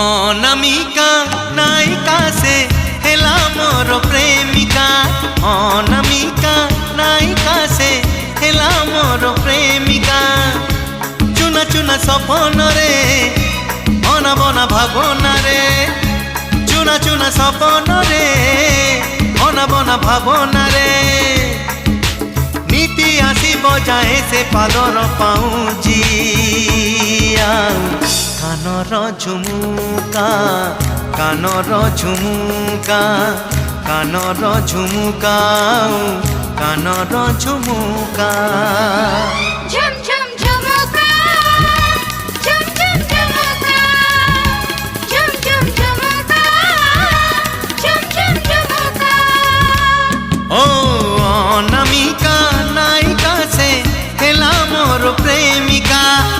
অনামিকা নায়িকা সে হেলা মোর প্রেমিকা। অনামিকা নায়িকা সে হেলা মোর প্রেমিকা। চুনা চুনা সপনরে অনাবনা ভাবনারে। চুনা চুনা সপনরে অনাবনা ভাবনারে। নীতি আসিব যায় সে পাদর পাউজিয়া। কানর ঝুমুকা কানর ঝুমুকা কানর ঝুমুকা কানর ঝুমুকা।